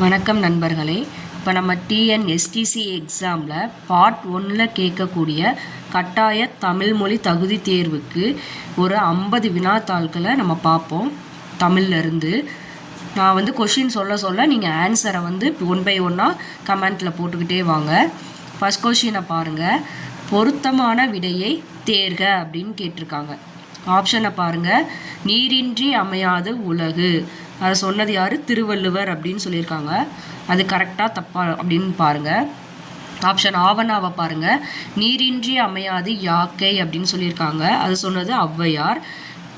வணக்கம் நண்பர்களே. இப்போ நம்ம டிஎன்எஸ்டிசி எக்ஸாமில் பார்ட் 1ல் கேட்கக்கூடிய கட்டாய தமிழ் மொழி தகுதி தேர்வுக்கு ஒரு 50 வினாத்தாள்களை நம்ம பார்ப்போம். தமிழ்லேருந்து நான் கொஷின் சொல்ல நீங்கள் ஆன்சரை ஒன் பை ஒன்னாக கமெண்ட்டில் போட்டுக்கிட்டே வாங்க. ஃபஸ்ட் கொஷினை பாருங்கள். பொருத்தமான விடையை தேர்க அப்படின்னு கேட்டிருக்காங்க. ஆப்ஷனை பாருங்கள். நீரின்றி அமையாது உலகு, அதை சொன்னது யார்? திருவள்ளுவர் அப்படின்னு சொல்லியிருக்காங்க. அது கரெக்டாக தப்பா அப்படின்னு பாருங்கள். ஆப்ஷன் ஆவணாவை பாருங்கள். நீரின்றி அமையாது யாக்கை அப்படின்னு சொல்லியிருக்காங்க. அது சொன்னது ஔவையார்.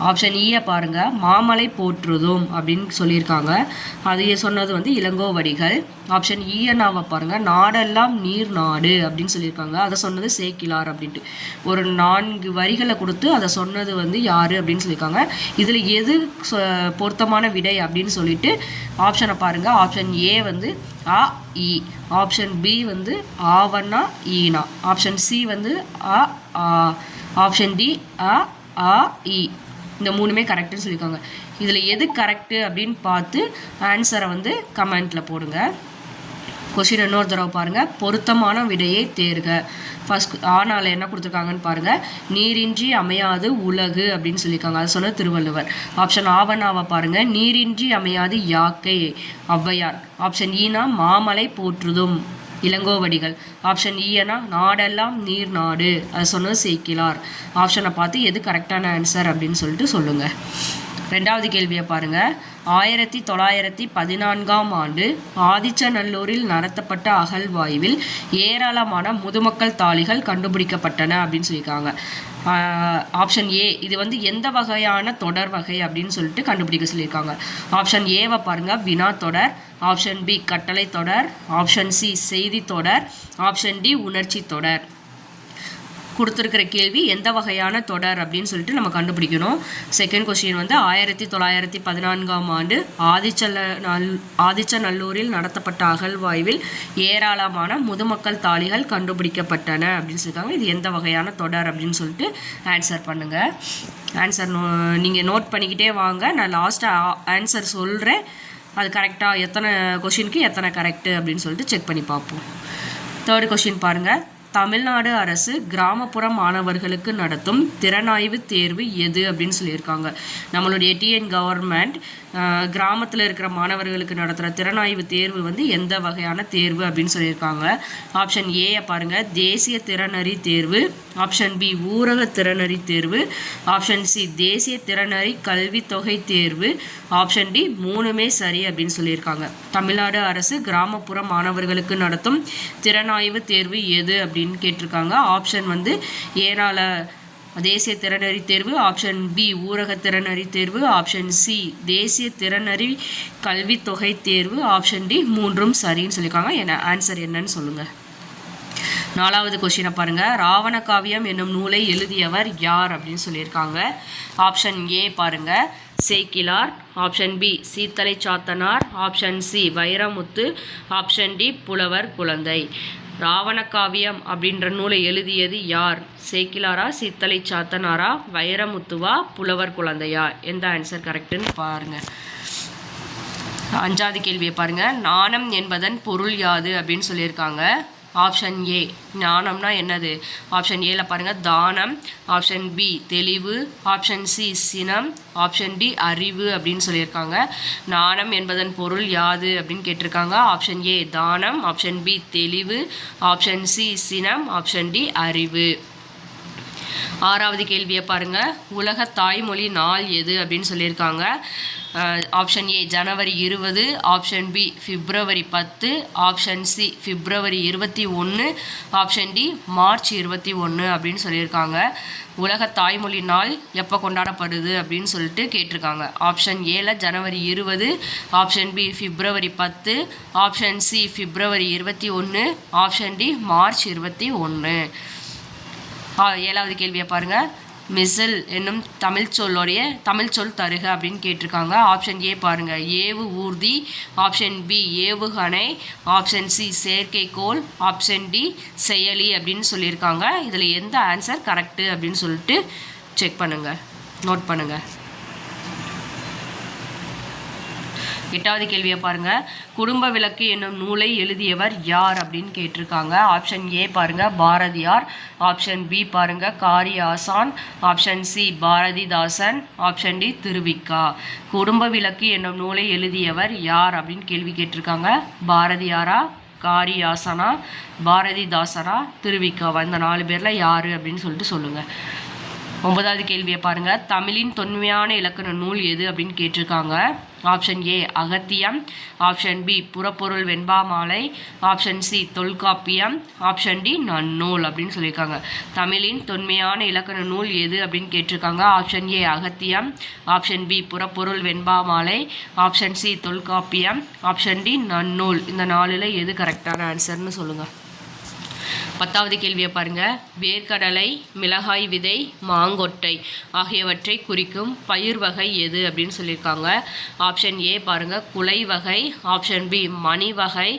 ஆப்ஷன் ஈயை பாருங்கள். மாமலை போற்றுதும் அப்படின்னு சொல்லியிருக்காங்க. அது சொன்னது இளங்கோவடிகள். ஆப்ஷன் ஈயனாவை பாருங்கள். நாடெல்லாம் நீர் நாடு அப்படின்னு சொல்லியிருக்காங்க. அதை சொன்னது சேக்கிலார் அப்படின்ட்டு. ஒரு 4 வரிகளை கொடுத்து அதை சொன்னது யார் அப்படின்னு சொல்லியிருக்காங்க. இதில் எது பொருத்தமான விடை அப்படின்னு சொல்லிட்டு ஆப்ஷனை பாருங்கள். ஆப்ஷன் ஏ அ இ, ஆப்ஷன் பி ஆவண்ணா ஈனா, ஆப்ஷன் சி அ ஆ, ஆப்ஷன் டி அ ஆ இ. இந்த 3மே கரெக்டுன்னு சொல்லியிருக்காங்க. இதில் எது கரெக்டு அப்படின்னு பார்த்து ஆன்சரை கமெண்ட்டில் போடுங்க. கொஷின் இன்னொரு தடவை பாருங்கள். பொருத்தமான விடையை தேர்க. ஃபஸ்ட் ஆனால் என்ன கொடுத்துருக்காங்கன்னு பாருங்கள். நீரின்றி அமையாது உலகு அப்படின்னு சொல்லியிருக்காங்க. அது சொன்னது திருவள்ளுவர். ஆப்ஷன் ஆவணாவை பாருங்கள். நீரின்றி அமையாது யாக்கை, ஔவையார். ஆப்ஷன் ஈனா மாமலை போற்றுதும், இளங்கோவடிகள். ஆப்ஷன் ஈயனா நாடெல்லாம் நீர் நாடு, அது சொன்னது சேக்கிலார். ஆப்ஷனை பார்த்து எது கரெக்டான ஆன்சர் அப்படின்னு சொல்லிட்டு சொல்லுங்கள். 2வது கேள்வியை பாருங்கள். 1914ஆம் ஆண்டு ஆதிச்சநல்லூரில் நடத்தப்பட்ட அகழ்வாய்வில் ஏராளமான முதுமக்கள் தாழிகள் கண்டுபிடிக்கப்பட்டன அப்படின்னு சொல்லியிருக்காங்க. ஆப்ஷன் ஏ இது எந்த வகையான தொடர் வகை அப்படின்னு சொல்லிட்டு கண்டுபிடிக்க சொல்லியிருக்காங்க. ஆப்ஷன் ஏவை பாருங்கள். வினா தொடர். ஆப்ஷன் பி கட்டளை தொடர். ஆப்ஷன் சி செய்தி தொடர். ஆப்ஷன் டி உணர்ச்சி தொடர். கொடுத்துருக்கிற கேள்வி எந்த வகையான தொடர் அப்படின்னு சொல்லிட்டு நம்ம கண்டுபிடிக்கணும். செகண்ட் கொஸ்டின் 1914ஆம் ஆண்டு ஆதிச்சநல்லூரில் நடத்தப்பட்ட அகழ்வாய்வில் ஏராளமான முதுமக்கள் தாழிகள் கண்டுபிடிக்கப்பட்டன அப்படின்னு சொல்லியிருக்காங்க. இது எந்த வகையான தொடர் அப்படின்னு சொல்லிட்டு ஆன்சர் பண்ணுங்கள். ஆன்சர் நீங்கள் நோட் பண்ணிக்கிட்டே வாங்க. நான் லாஸ்ட்டாக ஆன்சர் சொல்கிறேன். அது கரெக்டாக எத்தனை கொஷினுக்கு எத்தனை கரெக்டு அப்படின்னு சொல்லிட்டு செக் பண்ணி பார்ப்போம். 3rd கொஷின் பாருங்கள். தமிழ்நாடு அரசு கிராமப்புற மாணவர்களுக்கு நடத்தும் திறனாய்வு தேர்வு எது அப்படின்னு சொல்லியிருக்காங்க. நம்மளுடைய டிஎன் கவர்மெண்ட் கிராமத்தில் இருக்கிற மாணவர்களுக்கு நடத்துகிற திறனாய்வு தேர்வு எந்த வகையான தேர்வு அப்படின்னு சொல்லியிருக்காங்க. ஆப்ஷன் ஏயை பாருங்கள். தேசிய திறனறி தேர்வு. ஆப்ஷன் பி ஊரக திறனறி தேர்வு. ஆப்ஷன் சி தேசிய திறனறி கல்வித்தொகை தேர்வு. ஆப்ஷன் டி 3மே சரி அப்படின்னு சொல்லியிருக்காங்க. தமிழ்நாடு அரசு கிராமப்புற மாணவர்களுக்கு நடத்தும் திறனாய்வு தேர்வு எது அப்படின்னு கேட்டிருக்காங்க. ஆப்ஷன் ஏனால தேசிய திறனறி தேர்வு. ஆப்ஷன் பி ஊரக திறனறி தேர்வு. ஆப்ஷன் சி தேசிய திறனறி கல்வித்தொகை தேர்வு. ஆப்ஷன் டி 3ம் சரின்னு சொல்லியிருக்காங்க. ஆன்சர் என்னன்னு சொல்லுங்கள். 4வது கொஸ்டினை பாருங்கள். ராவண காவியம் என்னும் நூலை எழுதியவர் யார் அப்படின்னு சொல்லியிருக்காங்க. ஆப்ஷன் ஏ பாருங்கள். Sekkizhar. Option B Seethalai Sathanar. Option C Vairamuthu. Option D Pulavar Kuzhandhai. Ravana காவியம் அப்படின்ற நூலை எழுதியது யார்? சேக்கிலாரா, சீத்தலை சாத்தனாரா, வைரமுத்துவா, புலவர் குழந்தையா? எந்த ஆன்சர் கரெக்டுன்னு பாருங்கள். 5வது கேள்வியை பாருங்கள். நாணம் என்பதன் பொருள் யாது அப்படின்னு சொல்லியிருக்காங்க. ஆப்ஷன் ஏ ஞானம்னா என்னது? ஆப்ஷன் ஏல பாருங்கள். தானம். ஆப்ஷன் பி தெளிவு. ஆப்ஷன் சி சினம். ஆப்ஷன் டி அறிவு அப்படின்னு சொல்லியிருக்காங்க. நாணம் என்பதன் பொருள் யாது அப்படின்னு கேட்டிருக்காங்க. ஆப்ஷன் ஏ தானம். ஆப்ஷன் பி தெளிவு. ஆப்ஷன் சி சினம். ஆப்ஷன் டி அறிவு. 6வது கேள்வியை பாருங்கள். உலக தாய்மொழி நாள் எது அப்படின்னு சொல்லியிருக்காங்க. ஆப்ஷன் ஏ ஜனவரி 20. ஆப்ஷன் பி பிப்ரவரி 10. ஆப்ஷன் சி பிப்ரவரி 21. ஆப்ஷன் டி மார்ச் 21 அப்படின்னு சொல்லியிருக்காங்க. உலக தாய்மொழி நாள் எப்போ கொண்டாடப்படுது அப்படின்னு சொல்லிட்டு கேட்டிருக்காங்க. ஆப்ஷன் ஏல ஜனவரி 20. ஆப்ஷன் பி பிப்ரவரி 10. ஆப்ஷன் சி பிப்ரவரி 21. ஆப்ஷன் டி மார்ச் 21. 7வது கேள்வியை பாருங்கள். மிசில் என்னும் தமிழ் சொல் தருக அப்படின்னு கேட்டிருக்காங்க. ஆப்ஷன் ஏ பாருங்கள். ஏவு ஊர்தி. ஆப்ஷன் பி ஏவுகணை. ஆப்ஷன் சி செயற்கைக்கோள். ஆப்ஷன் டி செயலி அப்படின்னு சொல்லியிருக்காங்க. இதில் எந்த ஆன்சர் கரெக்டு அப்படின்னு சொல்லிட்டு செக் பண்ணுங்கள், நோட் பண்ணுங்கள். 8வது கேள்வியை பாருங்க. குடும்ப விளக்கு என்னும் நூலை எழுதியவர் யார் அப்படின்னு கேட்டிருக்காங்க. ஆப்ஷன் ஏ பாருங்க பாரதியார், ஆப்ஷன் பி பாருங்க Kariyasan, option C Bharathidasan, option D Thiruvika. குடும்ப விளக்கு என்னும் நூலை எழுதியவர் யார் அப்படின்னு கேள்வி கேட்டிருக்காங்க. பாரதியாரா, காரியாசனா, பாரதிதாசனா, திருவிக்காவா, இந்த 4 பேரில் யார் அப்படின்னு சொல்லிட்டு சொல்லுங்கள். 9வது கேள்வியை பாருங்க. தமிழின் தொன்மையான இலக்கண நூல் எது அப்படின்னு கேட்டிருக்காங்க. Option A Agathiyam, option B Purapporul Venbamalai, option C Tholkappiyam, option D Nannool அப்படின்னு சொல்லியிருக்காங்க. தமிழின் தொன்மையான இலக்கண நூல் எது அப்படின்னு கேட்டிருக்காங்க. Option A Agathiyam, option B Purapporul Venbamalai, option C Tholkappiyam, option D Nannool. இந்த 4ல் எது கரெக்டான ஆன்சர்னு சொல்லுங்கள். 10வது கேள்வியை பாருங்க. வேர்க்கடலை, மிளகாய் விதை, மாங்கொட்டை ஆகியவற்றை குறிக்கும் பயிர் வகை எது அப்படின்னு சொல்லியிருக்காங்க. ஆப்ஷன் ஏ பாருங்க குலை வகை, ஆப்ஷன் பி மணி வகை,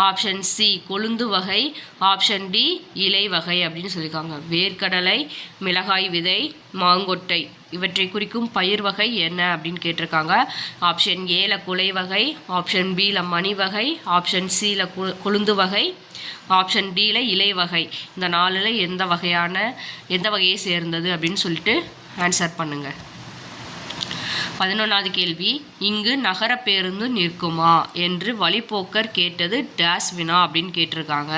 ஆப்ஷன் சி கொழுந்து வகை, ஆப்ஷன் டி இலை வகை அப்படின்னு சொல்லியிருக்காங்க. வேர்க்கடலை, மிளகாய் விதை, மாங்கொட்டை இவற்றை குறிக்கும் பயிர் வகை என்ன அப்படின்னு கேட்டிருக்காங்க. ஆப்ஷன் ஏல குலை வகை, ஆப்ஷன் பியில் மணி வகை, ஆப்ஷன் சியில் கொழுந்து வகை, ஆப்ஷன் டியில் இலை வகை. இந்த 4ல் எந்த வகையை சேர்ந்தது அப்படின்னு சொல்லிட்டு ஆன்சர் பண்ணுங்கள். 11வது கேள்வி. இங்கு நகர பேருந்து நிற்குமா என்று வழிப்போக்கர் கேட்டது டேஸ் வினா அப்படின்னு கேட்டிருக்காங்க.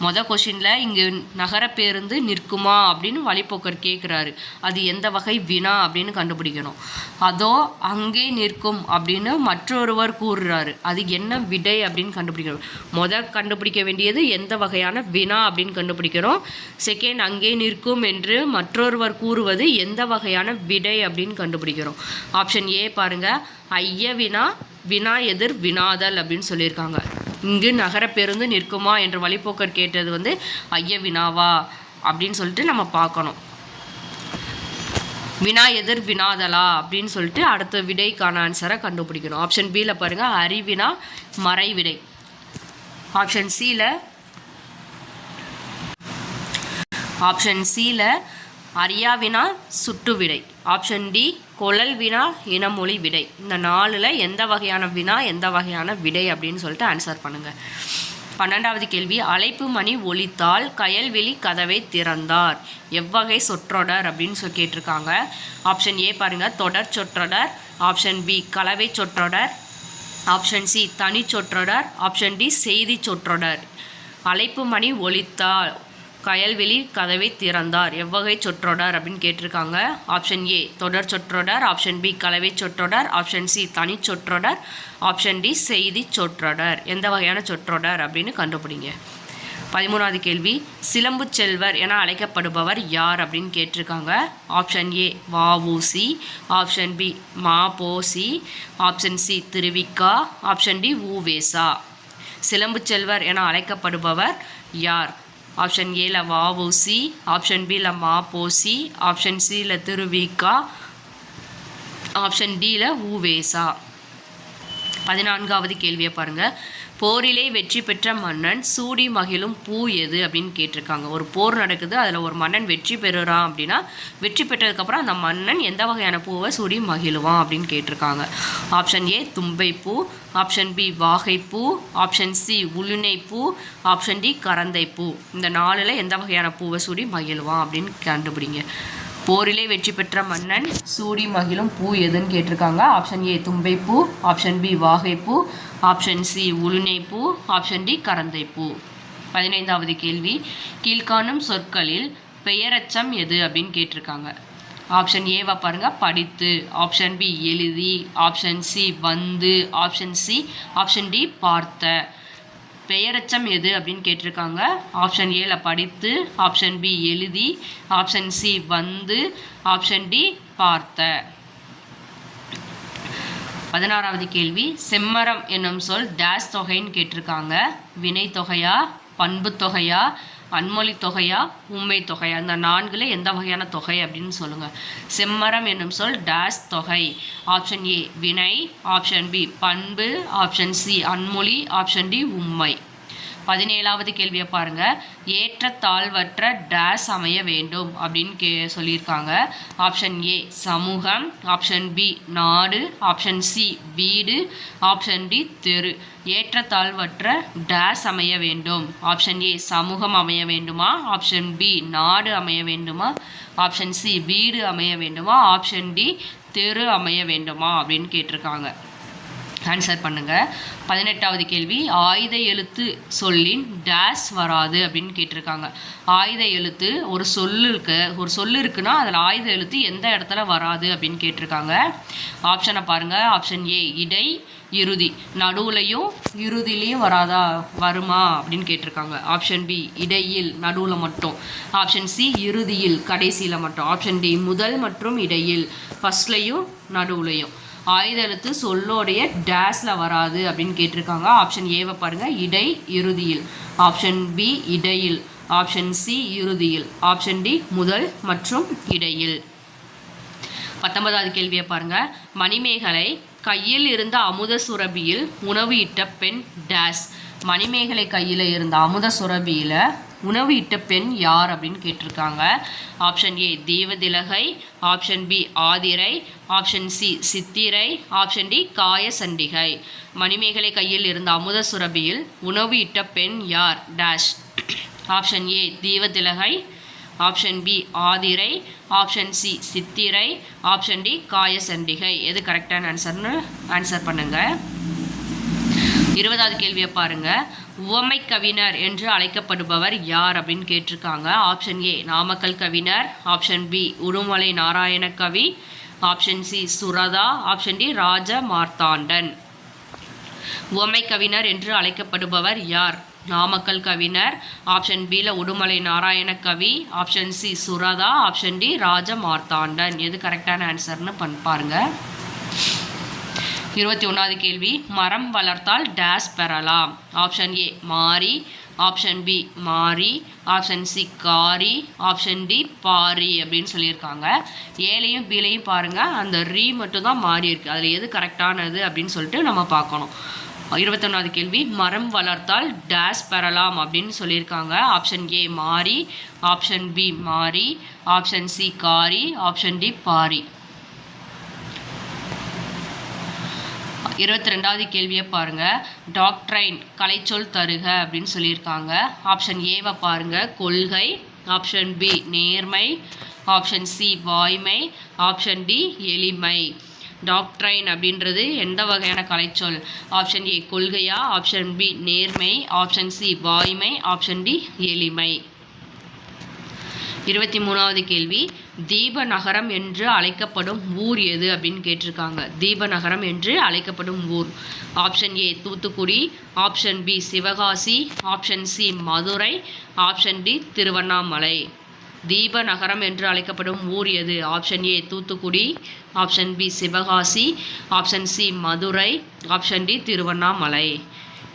மொதல் கொஷினில் இங்கு நகர பேருந்து நிற்குமா அப்படின்னு வழிப்போக்கர் கேட்குறாரு. அது எந்த வகை வினா அப்படின்னு கண்டுபிடிக்கணும். அதோ அங்கே நிற்கும் அப்படின்னு மற்றொருவர் கூறுறாரு. அது என்ன விடை அப்படின்னு கண்டுபிடிக்கணும். முதல் கண்டுபிடிக்க வேண்டியது எந்த வகையான வினா அப்படின்னு கண்டுபிடிக்கணும். செகண்ட் அங்கே நிற்கும் என்று மற்றொருவர் கூறுவது எந்த வகையான விடை அப்படின்னு கண்டுபிடிக்கிறோம். ஆப்ஷன் ஏ பாருங்கள் ஐய வினா, வினா எதிர் வினாதல் அப்படின்னு சொல்லியிருக்காங்க. இங்கு நகர பேருந்து நிற்குமா என்று வழிப்போக்கர் கேட்டது ஐய வினாவா அப்படின்னு சொல்லிட்டு நம்ம பார்க்கணும். வினா எதிர் வினாதலா அப்படின்னு சொல்லிட்டு அடுத்த விடைக்கான ஆன்சரை கண்டுபிடிக்கணும். ஆப்ஷன் பியில் பாருங்கள் அறிவினா மறை விடை, ஆப்ஷன் சியில் அறியாவினா சுட்டு விடை, ஆப்ஷன் டி கொழல் வினா இனமொழி விடை. இந்த 4ல் எந்த வகையான வினா எந்த வகையான விடை அப்படின்னு சொல்லிட்டு ஆன்சர் பண்ணுங்கள். 12வது கேள்வி. அழைப்பு மணி ஒலித்தால் கயல்வெளி கதவை திறந்தார் எவ்வகை சொற்றொடர் அப்படின்னு கேட்டிருக்காங்க. ஆப்ஷன் ஏ பாருங்கள் தொடர் சொற்றொடர், ஆப்ஷன் பி கலவை சொற்றொடர், ஆப்ஷன் சி தனி சொற்றொடர், ஆப்ஷன் டி செய்தி சொற்றொடர். அழைப்பு மணி ஒலித்தால் கயல்வெளி கதவை திறந்தார் எவ்வகை சொற்றொடர் அப்படின்னு கேட்டிருக்காங்க. ஆப்ஷன் ஏ தொடர் சொற்றொடர், ஆப்ஷன் பி கலவை சொற்றொடர், ஆப்ஷன் சி தனி சொற்றொடர், ஆப்ஷன் டி செய்தி சொற்றொடர். எந்த வகையான சொற்றொடர் அப்படின்னு கண்டுபிடிங்க. 13வது கேள்வி. சிலம்பு செல்வர் என அழைக்கப்படுபவர் யார் அப்படின்னு கேட்டிருக்காங்க. Option A VOC, option B Ma Po Si, option C Thiru Vi Ka, option D U Ve Sa. சிலம்பு செல்வர் என அழைக்கப்படுபவர் யார்? ஆப்ஷன் ஏல வ.உ.சி, ஆப்ஷன் பியில் ம.பொ.சி, ஆப்ஷன் சியில் திருவிக்கா, ஆப்ஷன் டியில் உ.வே.சா. 14வது கேள்வியை பாருங்கள். போரிலே வெற்றி பெற்ற மன்னன் சூடி மகிழும் பூ எது அப்படின்னு கேட்டிருக்காங்க. ஒரு போர் நடக்குது, அதில் ஒரு மன்னன் வெற்றி பெறுறான் அப்படின்னா வெற்றி பெற்றதுக்கப்புறம் அந்த மன்னன் எந்த வகையான பூவை சூடி மகிழுவான் அப்படின்னு கேட்டிருக்காங்க. ஆப்ஷன் ஏ தும்பைப்பூ, ஆப்ஷன் பி வாகைப்பூ, ஆப்ஷன் சி உளுனைப்பூ, ஆப்ஷன் டி கரந்தைப்பூ. இந்த 4ல் எந்த வகையான பூவை சூடி மகிழுவான் அப்படின்னு கண்டுபிடிங்க. போரிலே வெற்றி பெற்ற மன்னன் சூடி மகிழும் பூ எதுன்னு கேட்டிருக்காங்க. ஆப்ஷன் ஏ தும்பைப்பூ, ஆப்ஷன் பி வாகைப்பூ, ஆப்ஷன் சி உளுனைப்பூ, ஆப்ஷன் டி கரந்தைப்பூ. 15வது கேள்வி. கீழ்காணும் சொற்களில் பெயரச்சம் எது அப்படின்னு கேட்டிருக்காங்க. ஆப்ஷன் ஏவா பாருங்கள் படித்து, ஆப்ஷன் பி எழுதி, ஆப்ஷன் சி வந்து, ஆப்ஷன் டி பார்த்த. பெயரச்சம் எது அப்படின்னு கேட்டிருக்காங்க. ஆப்ஷன் ஏல படித்து, ஆப்ஷன் பி எழுதி, ஆப்ஷன் சி வந்து, ஆப்ஷன் டி பார்த்த. 16வது கேள்வி. செம்மரம் என்னும் சொல் டேஸ் தொகைன்னு கேட்டிருக்காங்க. வினை தொகையா, பண்பு தொகையா, அன்மொழி தொகையா, உண்மை தொகையா? இந்த 4ல் எந்த வகையான தொகை அப்படின்னு சொல்லுங்கள். செம்மரம் என்னும் சொல் டேஸ் தொகை. ஆப்ஷன் ஏ வினை, ஆப்ஷன் பி பண்பு, ஆப்ஷன் சி அன்மொழி, ஆப்ஷன் டி உண்மை. 17வது கேள்வியை பாருங்க. ஏற்றத்தாழ்வற்ற டேஸ் அமைய வேண்டும் அப்படின்னு சொல்லியிருக்காங்க. ஆப்ஷன் ஏ சமூகம், ஆப்ஷன் பி நாடு, ஆப்ஷன் சி வீடு, ஆப்ஷன் டி தெரு. ஏற்றத்தாழ்வற்ற டேஸ் அமைய வேண்டும். ஆப்ஷன் ஏ சமூகம் அமைய வேண்டுமா, ஆப்ஷன் பி நாடு அமைய வேண்டுமா, ஆப்ஷன் சி வீடு அமைய வேண்டுமா, ஆப்ஷன் டி தெரு அமைய வேண்டுமா அப்படின்னு கேட்டிருக்காங்க. ஆன்சர் பண்ணுங்க. 18வது கேள்வி. ஆயுத எழுத்து சொல்லின் டேஸ் வராது அப்படின்னு கேட்டிருக்காங்க. ஆயுத எழுத்து ஒரு சொல்லு இருக்குன்னா அதில் ஆயுத எழுத்து எந்த இடத்துல வராது அப்படின்னு கேட்டிருக்காங்க. ஆப்ஷனை பாருங்க. ஆப்ஷன் ஏ இடை இறுதி, நடுவுலையும் இறுதியிலையும் வருமா அப்படின்னு கேட்டிருக்காங்க. ஆப்ஷன் பி இடையில் நடுவில் மட்டும், ஆப்ஷன் சி இறுதியில் கடைசியில் மட்டும், ஆப்ஷன் டி முதல் மற்றும் இடையில் ஃபர்ஸ்ட்லையும் நடுவுலையும். ஆயுத எழுத்து சொல்லோடைய டேஸில் வராது அப்படின்னு கேட்டிருக்காங்க. ஆப்ஷன் ஏவை பாருங்கள், இடை இறுதியில், ஆப்ஷன் பி இடையில், ஆப்ஷன் சி இறுதியில், ஆப்ஷன் டி முதல் மற்றும் இடையில். 19வது கேள்வியை பாருங்க. மணிமேகலை கையில் இருந்த அமுத சுரபியில் உணவு இட்ட பெண் டேஸ். மணிமேகலை கையில் இருந்த அமுத சுரபியில் உணவு இட்ட பெண் யார் அப்படின்னு கேட்டிருக்காங்க. Option A Devathilagai, option B Aadhirai, option C Chithirai, option D Kayasandigai. Manimegalai கையில் இருந்த அமுத சுரபியில் உணவு இட்ட பெண் யார் dash. Option A Devathilagai, option B Aadhirai, option C Chithirai, option D Kayasandigai. எது கரெக்டான ஆன்சர்னு ஆன்சர் பண்ணுங்க. 20வது கேள்வியை பாருங்க. உவமை கவிஞர் என்று அழைக்கப்படுபவர் யார் அப்படின்னு கேட்டிருக்காங்க. ஆப்ஷன் ஏ நாமக்கல் கவிஞர், option B Udumalai Narayana Kavi, option C Suratha, option D Raja Marthandan. உவமை கவிஞர் என்று அழைக்கப்படுபவர் யார்? நாமக்கல் கவிஞர், ஆப்ஷன் பியில் Udumalai Narayana Kavi, option C Suratha, option D Raja Marthandan. எது கரெக்டான ஆன்சர்னு பாருங்க. 21வது கேள்வி. மரம் வளர்த்தால் டேஸ் பெறலாம். ஆப்ஷன் ஏ மாரி, ஆப்ஷன் பி மாரி, ஆப்ஷன் சி காரி, ஆப்ஷன் டி பாரி அப்படின்னு சொல்லியிருக்காங்க. ஏலையும் பிலையும் பாருங்கள், அந்த ரீ மட்டும் தான் மாறி இருக்குது. அதில் எது கரெக்டானது அப்படின்னு சொல்லிட்டு நம்ம பார்க்கணும். 21வது கேள்வி. மரம் வளர்த்தால் டேஸ் பெறலாம் அப்படின்னு சொல்லியிருக்காங்க. ஆப்ஷன் ஏ மாரி, ஆப்ஷன் பி மாரி, ஆப்ஷன் சி காரி, ஆப்ஷன் டி பாரி. 22வது கேள்வியை பாருங்க. டாக்ட்ரைன் கலைச்சொல் தருக அப்படின்னு சொல்லியிருக்காங்க. ஆப்ஷன் ஏவை பாருங்க கொள்கை, ஆப்ஷன் பி நேர்மை, ஆப்ஷன் சி வாய்மை, ஆப்ஷன் டி எளிமை. டாக்ட்ரைன் அப்படின்றது எந்த வகையான கலைச்சொல்? ஆப்ஷன் ஏ கொள்கையா, ஆப்ஷன் பி நேர்மை, ஆப்ஷன் சி வாய்மை, ஆப்ஷன் டி எளிமை. 23வது கேள்வி. தீபநகரம் என்று அழைக்கப்படும் ஊர் எது அப்படின்னு கேட்டிருக்காங்க. தீபநகரம் என்று அழைக்கப்படும் ஊர். Option A Thoothukudi, option B Sivakasi, option C Madurai, option D Tiruvannamalai. தீபநகரம் என்று அழைக்கப்படும் ஊர் எது? Option A Thoothukudi, option B Sivakasi, option C Madurai, option D Tiruvannamalai.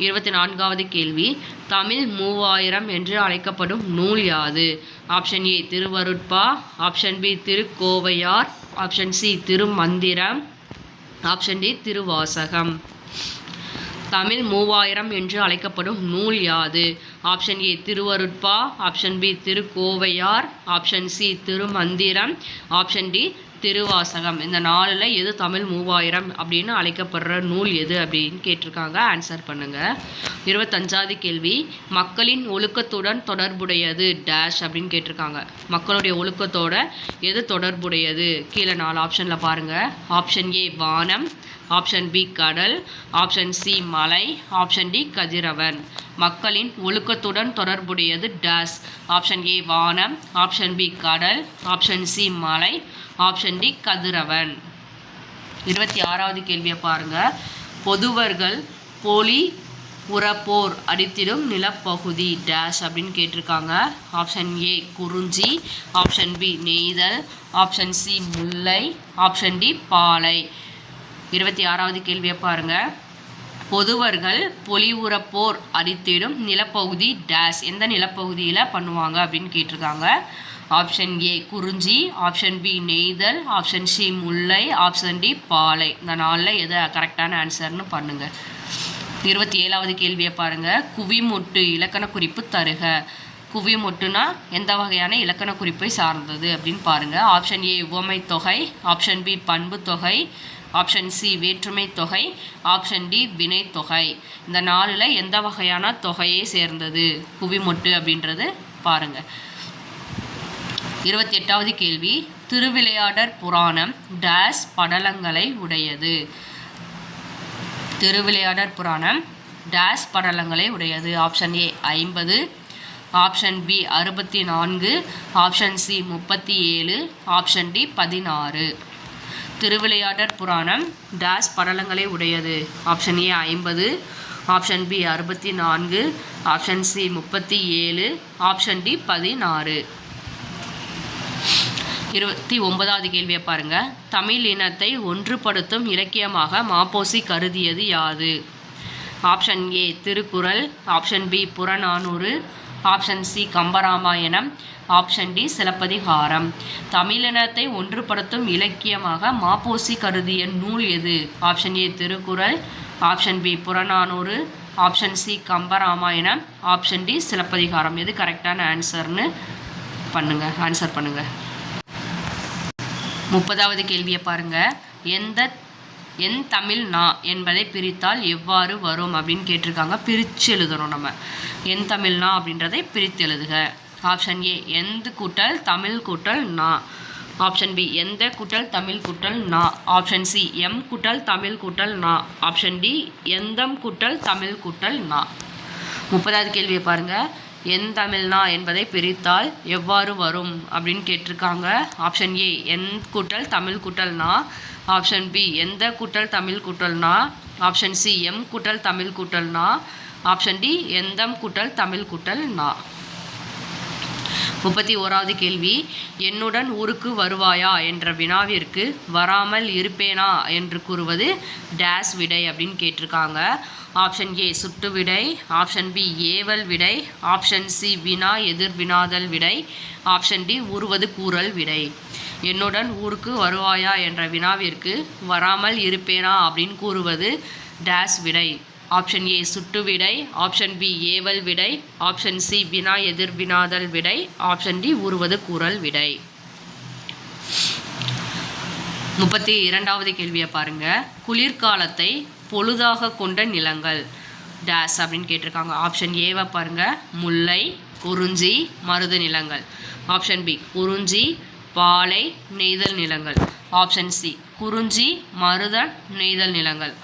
24வது கேள்வி. தமிழ் 3000 என்று அழைக்கப்படும் நூல் யாது? Option A Thiruvarutpa, option B Thirukkovaiyar, option C Thirumanthiram, option D Thiruvasagam. Tamil 3000 என்று அழைக்கப்படும் நூல் யாது? Option A Thiruvarutpa, option B Thirukkovaiyar, option C Thirumanthiram, option D Thiruvasagam. இந்த 4ல் எது தமிழ் 3000 அப்படின்னு அழைக்கப்படுற நூல் எது அப்படின்னு கேட்டிருக்காங்க. ஆன்சர் பண்ணுங்க. 25வது கேள்வி. மக்களின் ஒழுக்கத்துடன் தொடர்புடையது டேஷ் அப்படின்னு கேட்டிருக்காங்க. மக்களுடைய ஒழுக்கத்தோட எது தொடர்புடையது? கீழே 4 ஆப்ஷனில் பாருங்க. ஆப்ஷன் ஏ வானம், ஆப்ஷன் பி கடல், ஆப்ஷன் சி மலை, ஆப்ஷன் டி கதிரவன். மக்களின் ஒழுக்கத்துடன் தொடர்புடையது டேஸ். ஆப்ஷன் ஏ வானம், ஆப்ஷன் பி கடல், ஆப்ஷன் சி மலை, ஆப்ஷன் டி கதிரவன். 26வது கேள்வியை பாருங்க. பொதுவர்கள் பொலி உரப்போர் அடித்திடும் நிலப்பகுதி டேஷ் அப்படின்னு கேட்டிருக்காங்க. ஆப்ஷன் ஏ குறிஞ்சி, ஆப்ஷன் பி நெய்தல், ஆப்ஷன் சி முல்லை, ஆப்ஷன் டி பாலை. 26வது கேள்வியை பாருங்க. பொதுவர்கள் பொலிவுறப்போர் அடித்திடும் நிலப்பகுதி டேஷ் எந்த நிலப்பகுதியில் பண்ணுவாங்க அப்படின்னு கேட்டிருக்காங்க. ஆப்ஷன் ஏ குறிஞ்சி, ஆப்ஷன் பி நெய்தல், ஆப்ஷன் சி முல்லை, ஆப்ஷன் டி பாலை. இந்த 4ல் எது கரெக்டான ஆன்சர்னு பண்ணுங்கள். 27வது கேள்வியை பாருங்கள். குவிமுட்டு இலக்கண குறிப்பு தருக. குவிமுட்டுனா எந்த வகையான இலக்கண குறிப்பை சார்ந்தது அப்படின்னு பாருங்கள். ஆப்ஷன் ஏ உவமை தொகை, ஆப்ஷன் பி பண்பு தொகை, ஆப்ஷன் சி வேற்றுமை தொகை, ஆப்ஷன் டி வினை தொகை. இந்த 4ல் எந்த வகையான தொகையை சேர்ந்தது குவிமுட்டு அப்படின்றது பாருங்கள். 28வது கேள்வி. திருவிளையாடற் புராணம் டேஸ் படலங்களை உடையது. திருவிளையாடற் புராணம் டேஸ் படலங்களை உடையது. Option A 50, option B 64, option C 37, option D 16. Thiruvilaiyadar Puranam dash படலங்களை உடையது. Option A 50, option B 64, option C 37, option D 16. 29வது கேள்வியை பாருங்கள். தமிழ் இனத்தை ஒன்றுபடுத்தும் இலக்கியமாக மாப்போசி கருதியது யாது? Option A Thirukkural, option B Purananuru, option C Kambaramayanam, option D Silappathikaram. தமிழினத்தை ஒன்றுபடுத்தும் இலக்கியமாக மாப்போசி கருதிய நூல் எது? Option A Thirukkural, option B Purananuru, option C Kambaramayanam, option D Silappathikaram. எது கரெக்டான ஆன்சர்னு ஆன்சர் பண்ணுங்கள். 30வது கேள்வியை பாருங்கள். என் தமிழ் நா என்பதை பிரித்தால் எவ்வாறு வரும் அப்படின்னு கேட்டிருக்காங்க. பிரித்து எழுதணும் நம்ம. என் தமிழ் நா அப்படின்றதை பிரித்து எழுதுக. ஆப்ஷன் ஏ எந்த கூட்டல் தமிழ் கூட்டல் நா, ஆப்ஷன் பி எந்த கூட்டல் தமிழ் கூட்டல் நா, ஆப்ஷன் சி எம் கூட்டல் தமிழ் கூட்டல் நா, ஆப்ஷன் டி எந்தம் கூட்டல் தமிழ் கூட்டல் நா. 30வது கேள்வியை பாருங்கள். என் தமிழ்னா என்பதை பிரித்தால் எவ்வாறு வரும் அப்படின்னு கேட்டிருக்காங்க. ஆப்ஷன் ஏ என் கூட்டல் தமிழ் கூட்டல் நா, ஆப்ஷன் பி எந்த கூட்டல் தமிழ் கூட்டல் நா, ஆப்ஷன் சி எம் கூட்டல் தமிழ் கூட்டல் நா, ஆப்ஷன் டி எந்தம் கூட்டல் தமிழ் கூட்டல் நா. 31வது கேள்வி. என்னுடன் ஊருக்கு வருவாயா என்ற வினாவிற்கு வராமல் இருப்பேனா என்று கூறுவது டேஸ் விடை அப்படின்னு கேட்டிருக்காங்க. ஆப்ஷன் ஏ சுட்டு விடை, ஆப்ஷன் பி ஏவல் விடை, ஆப்ஷன் சி வினா எதிர் வினாதல் விடை, ஆப்ஷன் டி உருவது கூறல் விடை. என்னுடன் ஊருக்கு வருவாயா என்ற வினாவிற்கு வராமல் இருப்பேனா அப்படின்னு கூறுவது டேஸ் விடை. ஆப்ஷன் ஏ சுட்டு விடை, ஆப்ஷன் பி ஏவல் விடை, ஆப்ஷன் சி வினா எதிர் வினாதல் விடை, ஆப்ஷன் டி உருவது கூறல் விடை. 32வது கேள்வியை பாருங்கள். குளிர்காலத்தை பொழுதாக கொண்ட நிலங்கள் டேஸ் அப்படின்னு கேட்டிருக்காங்க. ஆப்ஷன் ஏவை பாருங்கள். முல்லை, குறிஞ்சி, மருத நிலங்கள். ஆப்ஷன் பி குறிஞ்சி, பாலை, நெய்தல் நிலங்கள். ஆப்ஷன் சி குறிஞ்சி, மருதன், நெய்தல் நிலங்கள்.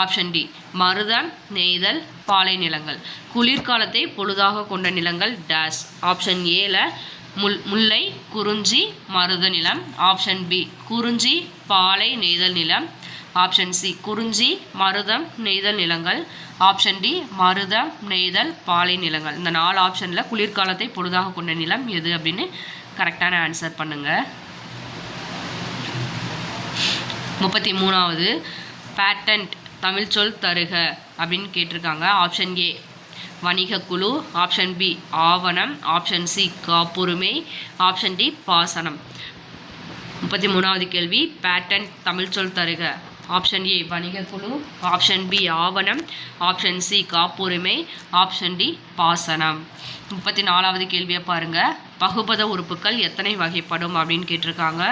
ஆப்ஷன் டி மருதன், நெய்தல், பாலை நிலங்கள். குளிர்காலத்தை பொழுதாக கொண்ட நிலங்கள் டேஸ். ஆப்ஷன் ஏல முல்லை, குறிஞ்சி, மருத நிலம். ஆப்ஷன் பி குறிஞ்சி, பாலை, நெய்தல் நிலம். ஆப்ஷன் சி குறிஞ்சி, மருதம், நெய்தல் நிலங்கள். ஆப்ஷன் டி மருதம், நெய்தல், பாலை நிலங்கள். இந்த 4 ஆப்ஷனில் குளிர்காலத்தை பொழுதாக கொண்ட நிலம் எது அப்படின்னு கரெக்டான ஆன்சர் பண்ணுங்கள். 33வது பேட்டன்ட் தமிழ் சொல் தருக அப்படின்னு கேட்டிருக்காங்க. ஆப்ஷன் ஏ வணிகக்குழு, ஆப்ஷன் பி ஆவணம், ஆப்ஷன் சி காப்புரிமை, ஆப்ஷன் டி பாசனம். 33வது கேள்வி. பேட்டன்ட் தமிழ் சொல் தருக. ஆப்ஷன் ஏ வணிகக்குழு, ஆப்ஷன் பி ஆவணம், ஆப்ஷன் சி காப்புரிமை, ஆப்ஷன் டி பாசனம். 34வது கேள்வியை பாருங்கள். பகுபத உறுப்புகள் எத்தனை வகைப்படும் அப்படின்னு கேட்டிருக்காங்க.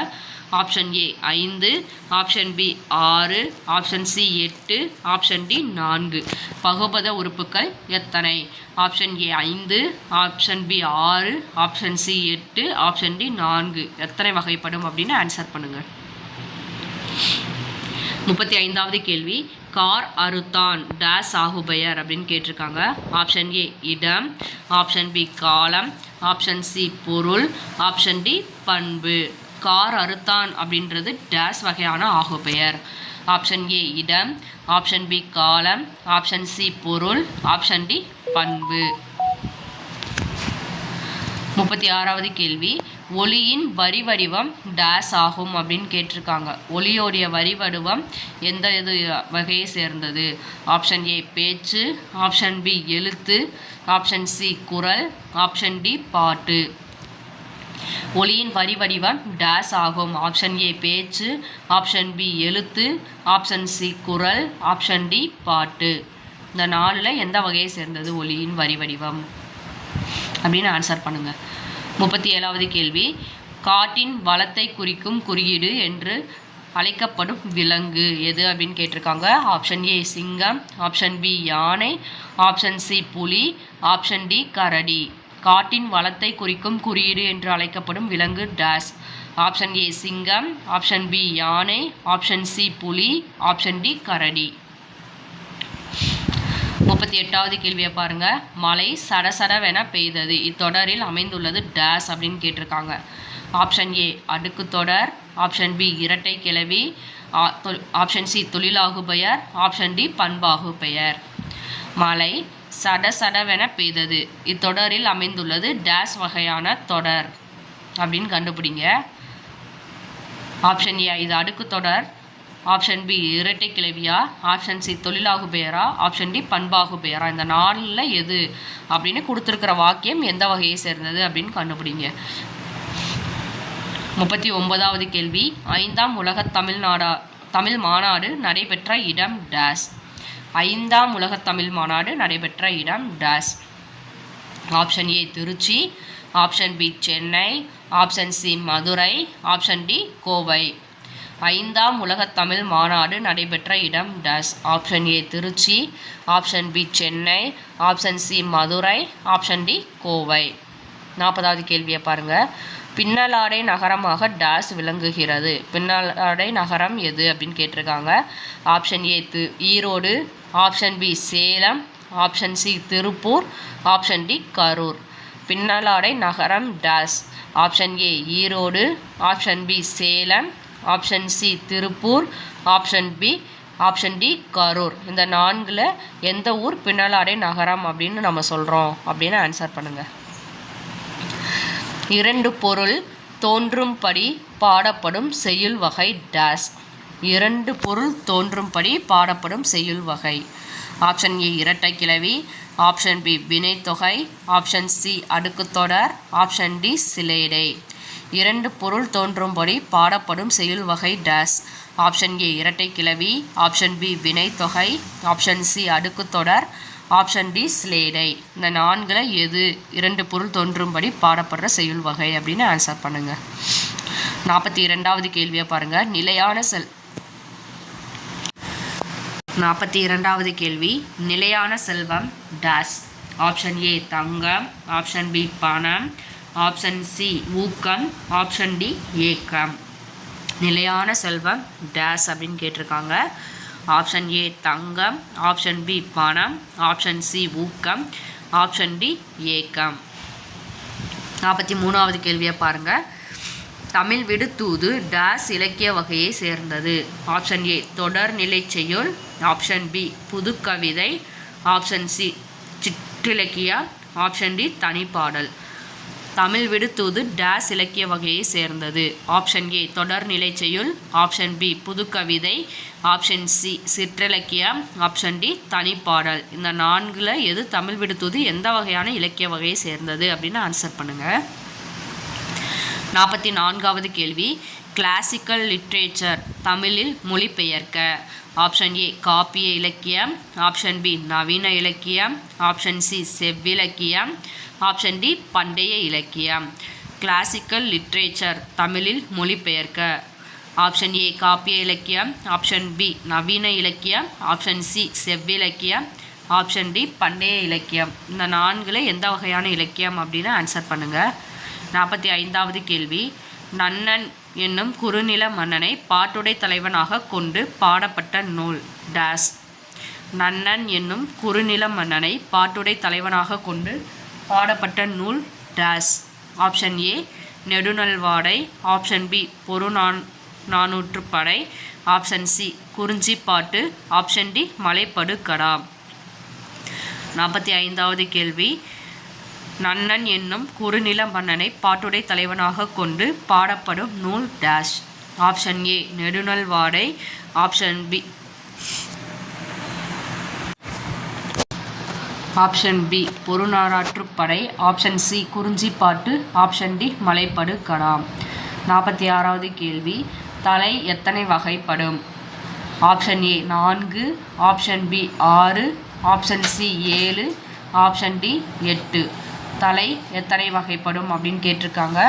Option A 5, option B 6, option C 8, option D 4. பகுபத உறுப்புகள் எத்தனை? Option A 5, option B 6, option C 8, option D 4. எத்தனை வகைப்படும் அப்படின்னு ஆன்சர் பண்ணுங்கள். 35வது கேள்வி. கார் அறுத்தான் டேஸ் ஆகுபெயர் அப்படின்னு கேட்டிருக்காங்க. ஆப்ஷன் ஏ இடம், ஆப்ஷன் பி காலம், ஆப்ஷன் சி பொருள், ஆப்ஷன் டி பண்பு. கார் அறுத்தான் அப்படின்றது டேஸ் வகையான ஆகுபெயர். ஆப்ஷன் ஏ இடம், ஆப்ஷன் பி காலம், ஆப்ஷன் சி பொருள், ஆப்ஷன் டி பண்பு. 36வது கேள்வி. ஒளியின் வரி வடிவம் டேஸ் ஆகும் அப்படின்னு கேட்டிருக்காங்க. ஒளியோடைய வரி வடிவம் எந்த வகையை சேர்ந்தது? ஆப்ஷன் ஏ பேச்சு, ஆப்ஷன் பி எழுத்து, ஆப்ஷன் சி குரல், ஆப்ஷன் டி பாட்டு. ஒளியின் வரி வடிவம் டேஸ் ஆகும். ஆப்ஷன் ஏ பேச்சு, ஆப்ஷன் பி எழுத்து, ஆப்ஷன் சி குரல், ஆப்ஷன் டி பாட்டு. இந்த 4ல் எந்த வகையை சேர்ந்தது ஒலியின் வரி வடிவம் அப்படின்னு ஆன்சர் பண்ணுங்கள். 37வது கேள்வி, காட்டின் வளத்தை குறிக்கும் குறியீடு என்று அழைக்கப்படும் விலங்கு எது அப்படின்னு கேட்டிருக்காங்க. ஆப்ஷன் ஏ சிங்கம், ஆப்ஷன் பி யானை, ஆப்ஷன் சி புலி, ஆப்ஷன் டி கரடி. காட்டின் வளத்தை குறிக்கும் குறியீடு என்று அழைக்கப்படும் விலங்கு டேஸ். ஆப்ஷன் ஏ சிங்கம், ஆப்ஷன் பி யானை, ஆப்ஷன் சி புலி, ஆப்ஷன் டி கரடி. 38வது கேள்வியை பாருங்க. மழை சடசடவென பெய்தது இத்தொடரில் அமைந்துள்ளது டேஸ் அப்படின்னு கேட்டிருக்காங்க. ஆப்ஷன் ஏ அடுக்கு தொடர், ஆப்ஷன் பி இரட்டை கிளவி, ஆப்ஷன் சி தொழிலாகு பெயர், ஆப்ஷன் டி பண்பாகு பெயர். மழை சடசடவென பெய்தது இத்தொடரில் அமைந்துள்ளது டேஸ் வகையான தொடர் அப்படின்னு கண்டுபிடிங்க. ஆப்ஷன் ஏ இது அடுக்கு தொடர், ஆப்ஷன் பி இரட்டை கிளவியா, ஆப்ஷன் சி தொழிலாகு பெயரா, ஆப்ஷன் டி பண்பாகு பெயரா. இந்த 4ல் எது அப்படின்னு கொடுத்துருக்கிற வாக்கியம் எந்த வகையை சேர்ந்தது அப்படின்னு கண்டுபிடிங்க. 39வது கேள்வி, 5ஆம் உலக தமிழ் மாநாடு நடைபெற்ற இடம் டேஸ். 5ஆம் உலக தமிழ் மாநாடு நடைபெற்ற இடம் dash. Option A Trichy, option B Chennai, option C Madurai, option D Kovai. 5ஆம் உலக தமிழ் மாநாடு நடைபெற்ற இடம் dash. Option A Trichy, option B Chennai, option C Madurai, option D Kovai. 40வது கேள்வியை பாருங்கள். பின்னலாடை நகரமாக டேஸ் விளங்குகிறது. பின்னலாடை நகரம் எது அப்படின்னு கேட்டிருக்காங்க. Option A Erode, option B Salem, option C Tiruppur, option D Karur. பின்னலாடை நகரம் டேஸ். Option A Erode, option B Salem, option C Tiruppur, option D Karur. இந்த 4ல் எந்த ஊர் பின்னலாடை நகரம் அப்படின்னு நம்ம சொல்கிறோம் அப்படின்னு ஆன்சர் பண்ணுங்கள். 2 பொருள் தோன்றும்படி பாடப்படும் செய்யுள் வகை டேஸ். 2 பொருள் தோன்றும்படி பாடப்படும் செய்யுள் வகை. ஆப்ஷன் ஏ இரட்டை கிளவி, ஆப்ஷன் பி வினைத்தொகை, ஆப்ஷன் சி அடுக்கு தொடர், ஆப்ஷன் டி சிலேடை. 2 பொருள் தோன்றும்படி பாடப்படும் செய்யுள் வகை டேஸ். ஆப்ஷன் ஏ இரட்டை கிளவி, ஆப்ஷன் பி வினைத்தொகை, ஆப்ஷன் சி அடுக்கு தொடர், ஆப்ஷன் டி சிலேடை. இந்த 4ல் எது 2 பொருள் தோன்றும்படி பாடப்படுற செய்யுள் வகை அப்படின்னு ஆன்சர் பண்ணுங்கள். 42வது கேள்வியை பாருங்கள். 42வது கேள்வி, நிலையான செல்வம் டேஸ். ஆப்ஷன் ஏ தங்கம், ஆப்ஷன் பி பணம், ஆப்ஷன் சி ஊக்கம், ஆப்ஷன் டி ஏக்கம். நிலையான செல்வம் டேஸ் அப்படின்னு கேட்டிருக்காங்க. ஆப்ஷன் ஏ தங்கம், ஆப்ஷன் பி பணம், ஆப்ஷன் சி ஊக்கம், ஆப்ஷன் டி ஏக்கம். 43வது கேள்வியை பாருங்கள். தமிழ் விடு தூது டேஸ் இலக்கிய வகையை சேர்ந்தது. ஆப்ஷன் ஏ தொடர்நிலை செய்யுள், ஆப்ஷன் பி புதுக்கவிதை, ஆப்ஷன் சி சிற்றிலக்கியா, ஆப்ஷன் டி தனிப்பாடல். தமிழ் விடு தூது டேஸ் இலக்கிய வகையை சேர்ந்தது. ஆப்ஷன் ஏ தொடர்நிலை செய்யுள், ஆப்ஷன் பி புதுக்கவிதை, ஆப்ஷன் சி சிற்றிலக்கியம், ஆப்ஷன் டி தனிப்பாடல். இந்த 4ல் எது தமிழ் விடு தூது எந்த வகையான இலக்கிய வகையை சேர்ந்தது அப்படின்னு ஆன்சர் பண்ணுங்கள். 44வது கேள்வி, கிளாசிக்கல் லிட்ரேச்சர் தமிழில் மொழிபெயர்க்க. ஆப்ஷன் ஏ காப்பிய இலக்கியம், ஆப்ஷன் பி நவீன இலக்கியம், ஆப்ஷன் சி செவ்விலக்கியம், ஆப்ஷன் டி பண்டைய இலக்கியம். கிளாசிக்கல் லிட்ரேச்சர் தமிழில் மொழிபெயர்க்க. ஆப்ஷன் ஏ காப்பிய இலக்கியம், ஆப்ஷன் பி நவீன இலக்கியம், ஆப்ஷன் சி செவ்விலக்கியம், ஆப்ஷன் டி பண்டைய இலக்கியம். இந்த 4ல் எந்த வகையான இலக்கியம் அப்படின்னு ஆன்சர் பண்ணுங்கள். 45வது கேள்வி, நன்னன் என்னும் குறுநில மன்னனை பாட்டுடை தலைவனாக கொண்டு பாடப்பட்ட நூல் டேஸ். நன்னன் என்னும் குறுநில மன்னனை பாட்டுடை தலைவனாக கொண்டு பாடப்பட்ட நூல் dash. Option A Nedunalvadai, option B Porunarattruppadai, option C Kurinjippattu, option D Malaipadukadam. 45வது கேள்வி, நன்னன் என்னும் குறுநில மன்னனை பாட்டுடை தலைவனாக கொண்டு பாடப்படும் நூல் dash. Option A Nedunalvadai, option B Porunarattruppadai, option C Kurinjippattu, option D Malaipadukadam. 46வது கேள்வி, தலை எத்தனை வகைப்படும்? Option A 4, option B 6, option C 7, option D 8. தலை எத்தனை வகைப்படும் அப்படின்னு கேட்டிருக்காங்க.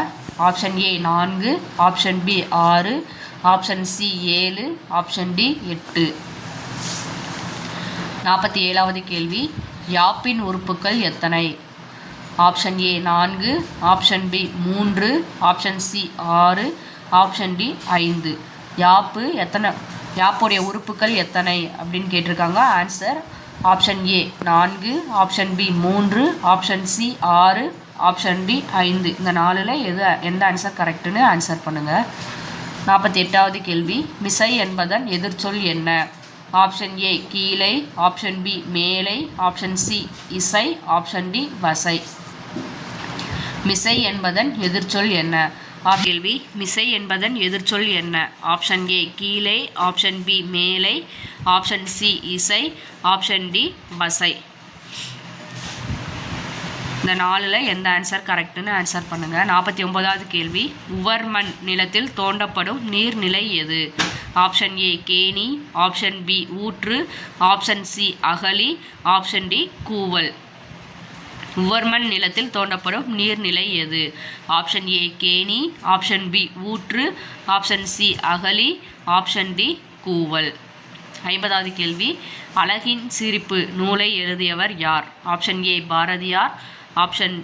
Option A 4, option B 6, option C 7, option D 8. 47வது கேள்வி, யாப்பின் உறுப்புக்கள் எத்தனை? Option A 4, option B 3, option C 6, option D 5. யாப்புடைய உறுப்புக்கள் எத்தனை அப்படின்னு கேட்டிருக்காங்க. Answer option A 4, option B 3, option C 6, option D 5. இந்த 4ல் எந்த ஆன்சர் கரெக்டுன்னு ஆன்சர் பண்ணுங்கள். 48வது கேள்வி, மிசை என்பதன் எதிர்ச்சொல் என்ன? ஆப்ஷன் ஏ கீழை, ஆப்ஷன் பி மேலை, ஆப்ஷன் சி இசை, ஆப்ஷன் டி வசை. மிசை என்பதன் எதிர்ச்சொல் என்ன? கேள்வி, மிசை என்பதன் எதிர்ச்சொல் என்ன? ஆப்ஷன் ஏ கீழை, ஆப்ஷன் பி மேலை, ஆப்ஷன் சி இசை, ஆப்ஷன் டி வசை. இந்த 4ல் எந்த ஆன்சர் கரெக்டுன்னு ஆன்சர் பண்ணுங்கள். 49வது கேள்வி, உவர்மண் நிலத்தில் தோண்டப்படும் நீர்நிலை எது? ஆப்ஷன் ஏ கேணி, ஆப்ஷன் பி ஊற்று, ஆப்ஷன் சி அகழி, ஆப்ஷன் டி கூவல். உவர்மண் நிலத்தில் தோண்டப்படும் நீர்நிலை எது? ஆப்ஷன் ஏ கேணி, ஆப்ஷன் பி ஊற்று, ஆப்ஷன் சி அகழி, ஆப்ஷன் டி கூவல். 50வது கேள்வி, அழகின் சிரிப்பு நூலை எழுதியவர் யார்? Option A Bharathiyar, option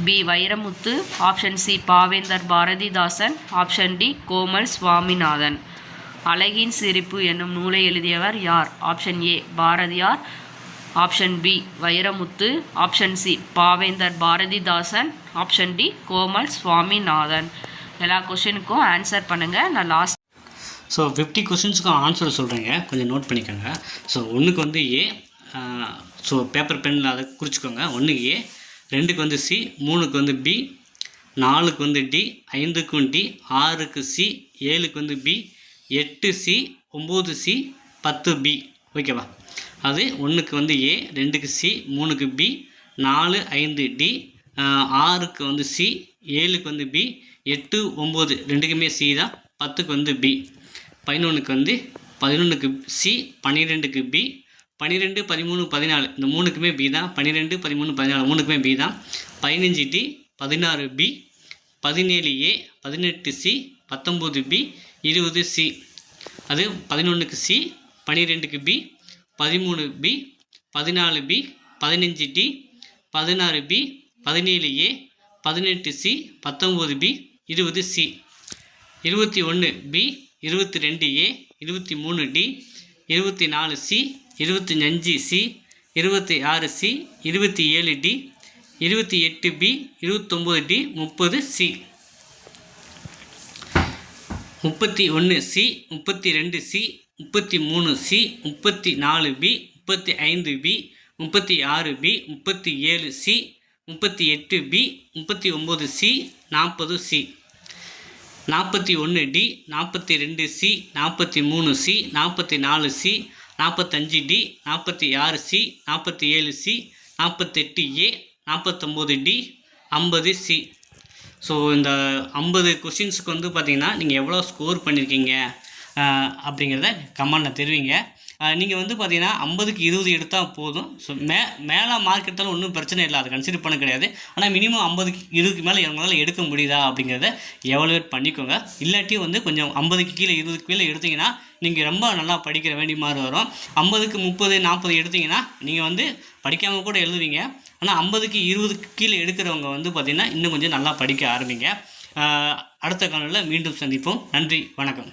B Vairamuthu, option C Pavendhar Bharathidasan, option D Komal Swaminathan. அழகின் சிரிப்பு என்னும் நூலை எழுதியவர் யார்? Option A Bharathiyar, option B Vairamuthu, option C Pavendhar Bharathidasan, option D Komal Swaminathan. எல்லா கொஷினுக்கும் ஆன்சர் பண்ணுங்கள். நான் லாஸ்ட் 50 கொஷின்ஸுக்கும் ஆன்சர் சொல்கிறேங்க, கொஞ்சம் நோட் பண்ணிக்கோங்க. ஒன்றுக்கு ஏ, பேப்பர் பென்னில் அதை குறிச்சிக்கோங்க. 1க்கு ஏ, 2க்கு சி, 3க்கு பி, 4க்கு டி, 5க்கு டி, 6க்கு சி, 7க்கு பி, 8 சி, 9 சி, 10 பி. ஓகேவா? அது 1க்கு ஏ, 2க்கு சி, 3க்கு பி, 4, 5 டி, 6க்கு சி, 7க்கு பி, 8, 9 2க்குமே சி தான், 10க்கு பி, 11க்கு சி, 12க்கு பி, 12, 13, 14 இந்த 3க்குமே பி தான், 12, 13, 14 3க்குமே பி தான், 15 D, 16 B, 17 A, 18 C, 19 B, 20 C. அது 11க்கு சி, 12க்கு B, 13 B, 14 B, 15 D, 16 B, 17 A, 18 C, 19 B, 20 C. 21 B, 22 A, 23 D, 24 C, 25 C, 26 C, 27 D, 28 B, 29 D, 30 C. 31 C, 32 C, 33 C, 34 B, 35 B, 36 B, 37 C, 38 B, 39 C, 40 C. 41 D, 42 C, 43 C, 44 C, 45 D, 46 C, 47 C, 48 A, 49 D, 50 C. இந்த 50 கொஷின்ஸுக்கு பார்த்தீங்கன்னா நீங்கள் எவ்வளோ score பண்ணியிருக்கீங்க அப்படிங்கிறத கமெண்டில் தெரிவிங்க. நீங்கள் பார்த்தீங்கன்னா 50க்கு 20 எடுத்தால் போதும். மேலே மார்க் எடுத்தாலும் ஒன்றும் பிரச்சனை இல்லை, அதை கன்சிடர் பண்ண கிடையாது. ஆனால் மினிமம் 50க்கு 20க்கு மேலே எங்களால் எடுக்க முடியுதா அப்படிங்கிறத எவாலுவேட் பண்ணிக்கோங்க. இல்லாட்டி கொஞ்சம் 50க்கு கீழே 20க்கு கீழே எடுத்திங்கன்னா நீங்கள் ரொம்ப நல்லா படிக்கிற வேண்டிய மாதிரி வரும். 50க்கு 30, 40 எடுத்திங்கன்னா நீங்கள் படிக்காமல் கூட எழுதுவீங்க. ஆனால் 50க்கு 20க்கு கீழே எடுக்கிறவங்க பார்த்திங்கன்னா இன்னும் கொஞ்சம் நல்லா படிக்க ஆரம்பிங்க. அடுத்த காணொளியில் மீண்டும் சந்திப்போம். நன்றி, வணக்கம்.